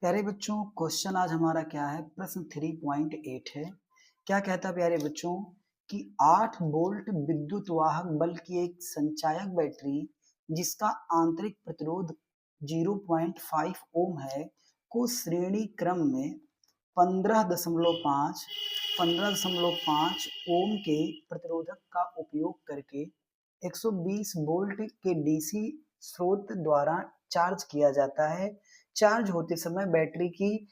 प्यारे बच्चों, क्वेश्चन आज हमारा क्या है? प्रश्न 3.8 है। क्या कहता है प्यारे बच्चों कि 8 वोल्ट विद्युत वाहक बल की एक संचायक बैटरी जिसका आंतरिक प्रतिरोध 0.5 ओम है को श्रेणी क्रम में 15.5 15.5 ओम के प्रतिरोधक का उपयोग करके 120 वोल्ट के डीसी स्रोत द्वारा चार्ज किया जाता है। चार्ज होते समय बैटरी की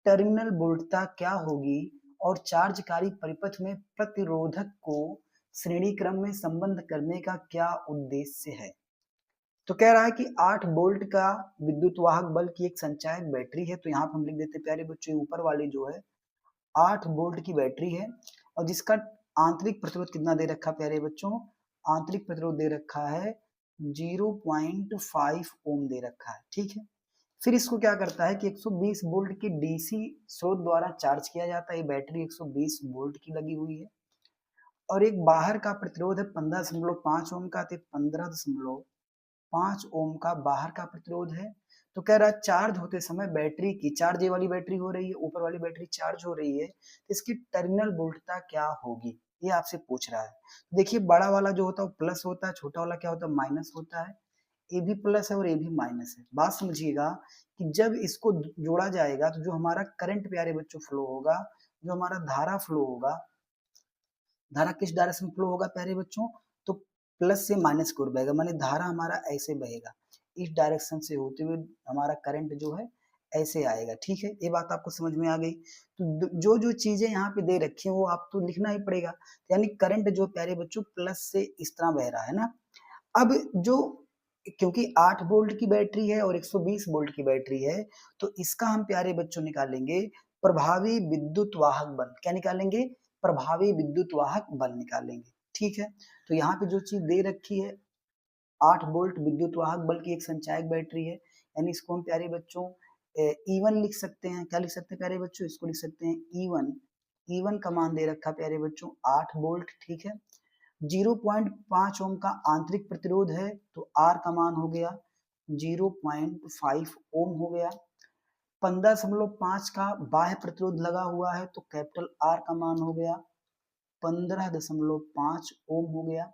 टर्मिनल वोल्टता क्या होगी और चार्जकारी परिपथ में प्रतिरोधक को श्रेणी क्रम में संबद्ध करने का क्या उद्देश्य है? तो कह रहा है कि 8 वोल्ट का विद्युत वाहक बल की एक संचायक बैटरी है। तो यहाँ पे हम लिख देते हैं प्यारे बच्चों, ऊपर वाली जो है 8 वोल्ट की बैटरी है और जिसका आंतरिक प्रतिरोध कितना दे रखा है प्यारे बच्चों? आंतरिक प्रतिरोध दे रखा है 0.5 ओम दे रखा है। ठीक है, फिर इसको क्या करता है कि 120 वोल्ट की डीसी स्रोत द्वारा चार्ज किया जाता है। ये बैटरी 120 वोल्ट की लगी हुई है और एक बाहर का प्रतिरोध है 15.5 ओम का। 15.5 ओम का बाहर का प्रतिरोध है। तो कह रहा है चार्ज होते समय बैटरी की, चार्ज ये वाली बैटरी हो रही है, ऊपर वाली बैटरी चार्ज हो रही है, तो इसकी टर्मिनल वोल्टता क्या होगी, ये आपसे पूछ रहा है। देखिए, बड़ा वाला जो होता है वो प्लस होता है, छोटा वाला क्या होता है? माइनस होता है। ए भी प्लस है और ए भी माइनस है। बात समझिएगा कि जब इसको जोड़ा जाएगा तो जो हमारा करंट प्यारे बच्चों फ्लो होगा, जो हमारा धारा फ्लो होगा, धारा किस डायरेक्शन में फ्लो होगा प्यारे बच्चों? तो प्लस से माइनस की ओर बहेगा, माने धारा हमारा ऐसे बहेगा, इस डायरेक्शन से होते हुए हमारा करंट जो है ऐसे आएगा। ठीक है, ये बात आपको समझ में आ गई। तो जो जो चीजें यहाँ पे दे रखी हैं वो आपको लिखना ही पड़ेगा। यानी करंट जो प्यारे बच्चों प्लस से इस तरह बह रहा है ना। अब जो, क्योंकि 8 वोल्ट की बैटरी है और 120 वोल्ट की बैटरी है, तो इसका हम प्यारे बच्चों निकालेंगे प्रभावी विद्युत वाहक बल। क्या निकालेंगे? प्रभावी विद्युत वाहक बल निकालेंगे। ठीक है, तो यहाँ पे जो चीज दे रखी है 8 वोल्ट विद्युत वाहक बल की एक संचायक बैटरी है, यानी इसको हम प्यारे बच्चों E1 लिख सकते हैं। क्या लिख सकते हैं प्यारे बच्चों? इसको लिख सकते हैं E1। E1 का मान दे रखा प्यारे बच्चों 8 वोल्ट। ठीक है, 0.5 ओम का आंतरिक प्रतिरोध है तो R का मान हो गया 0.5 ओम हो गया। 15.5 का बाह्य प्रतिरोध लगा हुआ है तो कैपिटल R का मान हो गया 15.5 ओम हो गया।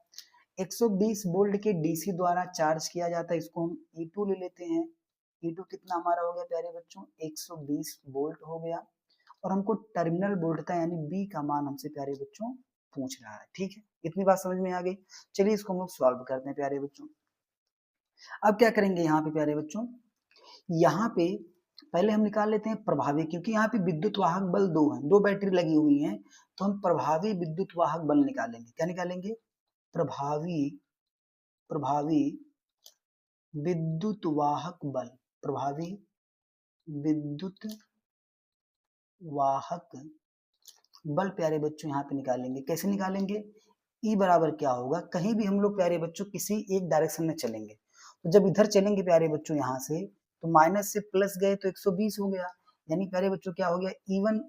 120 वोल्ट के डीसी द्वारा चार्ज किया जाता है, इसको हम E2 ले लेते हैं। E2 कितना हमारा हो गया प्यारे बच्चों? 120 वोल्ट हो गया। और हमको टर्मिनल वोल्टता यानी बी का मान हमसे प्यारे बच्चों पूछ रहा है। ठीक है, इतनी बात समझ में आ गई। चलिए इसको हम लोग सॉल्व करते हैं प्यारे बच्चों। अब क्या करेंगे यहाँ पे प्यारे बच्चों? यहाँ पे पहले हम निकाल लेते हैं प्रभावी, क्योंकि यहाँ पे विद्युत वाहक बल दो हैं, दो बैटरी लगी हुई हैं, तो हम प्रभावी विद्युत वाहक बल निकालेंगे। क्या निकालेंगे? प्रभावी प्रभावी विद्युत वाहक बल। प्रभावी विद्युत वाहक बल प्यारे बच्चों यहाँ पे निकालेंगे। कैसे निकालेंगे? ई बराबर क्या होगा? कहीं भी हम लोग प्यारे बच्चों किसी एक डायरेक्शन में चलेंगे, तो जब इधर चलेंगे प्यारे बच्चों यहाँ से, तो माइनस से प्लस गए तो 120 हो गया, यानी प्यारे बच्चों क्या हो गया? E1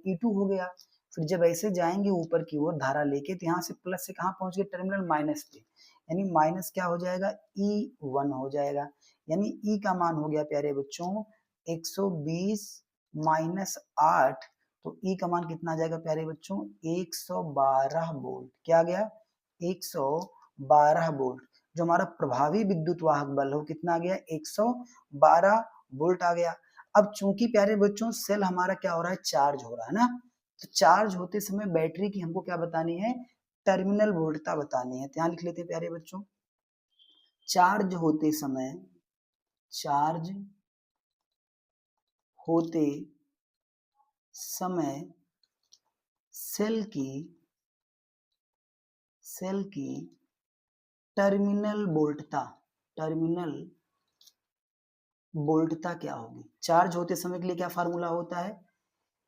E2 हो गया। फिर जब ऐसे जाएंगे ऊपर की ओर धारा लेके, तो यहाँ से प्लस से कहाँ पहुंच गए? टर्मिनल माइनस पे, यानी माइनस क्या हो जाएगा? E1 हो जाएगा। यानी E का मान हो गया प्यारे बच्चों 120 माइनस 8, तो ई का मान कितना आ जाएगा प्यारे बच्चों? 112 वोल्ट। क्या आ गया? 112 वोल्ट। जो हमारा प्रभावी विद्युत वाहक बल हो कितना आ गया? 112 वोल्ट आ गया। अब चूंकि प्यारे बच्चों सेल हमारा क्या हो रहा है? चार्ज हो रहा है ना, तो चार्ज होते समय बैटरी की हमको क्या बतानी है? टर्मिनल वोल्टता बतानी है। तो यहाँ लिख लेते हैं प्यारे बच्चों, चार्ज होते समय, चार्ज होते समय सेल की टर्मिनल वोल्टता, टर्मिनल वोल्टता क्या होगी? चार्ज होते समय के लिए क्या फार्मूला होता है?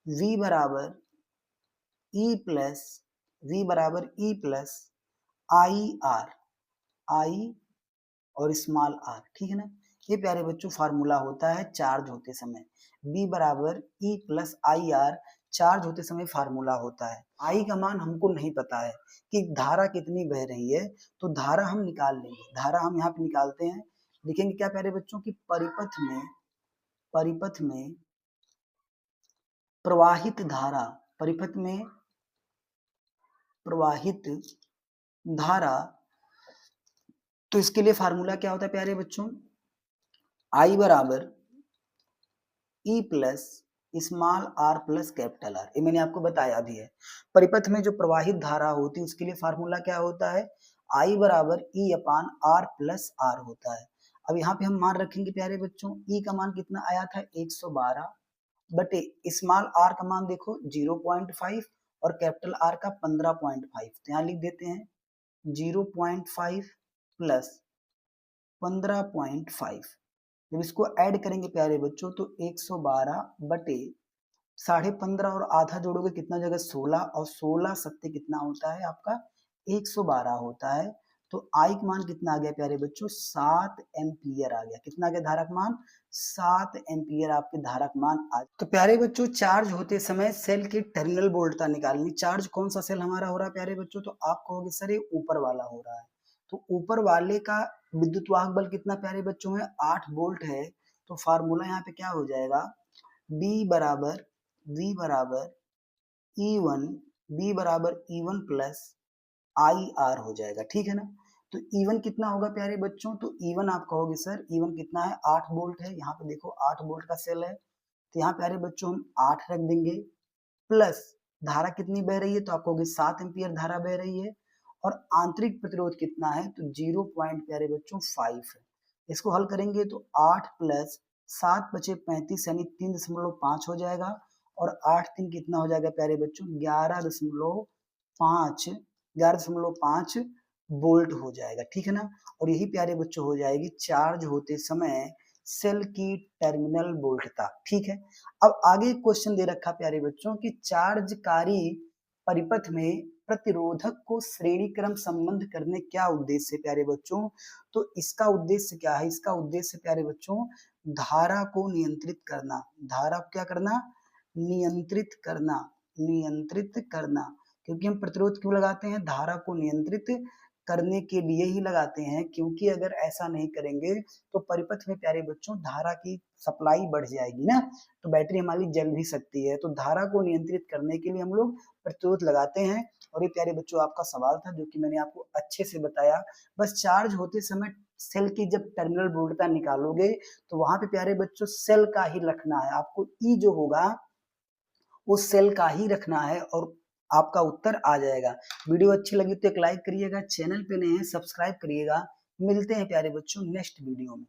V बराबर E प्लस आई और स्मॉल आर। ठीक है ना, ये प्यारे बच्चों फार्मूला होता है चार्ज होते समय। V बराबर E plus I R charge होते समय फार्मूला होता है। आई का मान हमको नहीं पता है कि धारा कितनी बह रही है, तो धारा हम निकाल लेंगे। धारा हम यहाँ पे निकालते हैं, लिखेंगे क्या प्यारे बच्चों की परिपथ में प्रवाहित धारा, परिपथ में प्रवाहित धारा, तो इसके लिए फार्मूला क्या होता है प्यारे बच्चों, I बराबर E plus small r plus capital R। ये मैंने आपको बताया भी है। परिपथ में जो प्रवाहित धारा होती है उसके लिए फार्मूला क्या होता है, I बराबर E अपान R प्लस R होता है। अब यहाँ पे हम मान रखेंगे प्यारे बच्चों, E का मान कितना आया था 112 बटे स्मॉल r का मान देखो 0.5 और कैपिटल R का 15.5, तो यहाँ लिख देते हैं 0.5 प्लस 15.5। जब इसको ऐड करेंगे प्यारे बच्चों तो 112 बटे 15.5 और आधा जोड़ोगे कितना जगह 16, और 16 सत्ते कितना होता है आपका 112 होता है। तो आई का मान कितना आ गया प्यारे बच्चों, 7 एम्पियर आ गया। कितना आ गया धारक मान, 7 एम्पियर आपके धारक मान आ। तो प्यारे बच्चों चार्ज होते समय सेल की टर्मिनल वोल्टता निकालनी। चार्ज कौन सा सेल हमारा हो रहा है प्यारे बच्चों, तो आप कहोगे सर ये ऊपर वाला हो रहा है। तो ऊपर वाले का विद्युत वाहक बल कितना प्यारे बच्चों है, 8 वोल्ट है। तो फार्मूला यहाँ पे क्या हो जाएगा, B बराबर E1 प्लस IR हो जाएगा, ठीक है ना। तो E1 कितना होगा प्यारे बच्चों, तो E1 आप कहोगे सर E1 कितना है, 8 वोल्ट है। यहाँ पे देखो 8 वोल्ट का सेल है, तो यहाँ प्यारे बच्चों हम 8 रख देंगे, प्लस धारा कितनी बह रही है, तो आप कहोगे 7 एम्पियर धारा बह रही है। और आंतरिक प्रतिरोध कितना है, तो 0 पॉइंट प्यारे बच्चों 5 है। इसको हल करेंगे तो 8 प्लस 7 बचे 35 यानी 3.5 हो जाएगा, और 8 3 कितना हो जाएगा प्यारे बच्चों 11.5 वोल्ट हो जाएगा, ठीक है ना। और यही प्यारे बच्चों हो जाएगी चार्ज होते समय सेल की टर्मिनल वोल्टता, ठीक है। अब आगे क्वेश्चन दे रखा प्यारे बच्चों कि चार्जकारी परिपथ में प्रतिरोधक को श्रेणी क्रम संबंध करने क्या उद्देश्य है प्यारे बच्चों, तो इसका उद्देश्य क्या है, इसका उद्देश्य प्यारे बच्चों धारा को नियंत्रित करना। धारा को क्या करना, नियंत्रित करना। क्योंकि हम प्रतिरोध क्यों लगाते हैं, धारा को नियंत्रित करने के लिए ही लगाते हैं, क्योंकि अगर ऐसा नहीं करेंगे तो परिपथ में प्यारे बच्चों धारा की सप्लाई बढ़ जाएगी ना, तो बैटरी हमारी जल भी सकती है। तो धारा को नियंत्रित करने के लिए हम लोग प्रतिरोध लगाते हैं। और ये प्यारे बच्चों आपका सवाल था जो कि मैंने आपको अच्छे से बताया। बस चार्ज होते समय सेल की जब टर्मिनल वोल्टता निकालोगे तो वहां पे प्यारे बच्चों सेल का ही रखना है, आपको ई जो होगा वो सेल का ही रखना है और आपका उत्तर आ जाएगा। वीडियो अच्छी लगी तो एक लाइक करिएगा, चैनल पे नए हैं सब्सक्राइब करिएगा। मिलते हैं प्यारे बच्चों नेक्स्ट वीडियो में।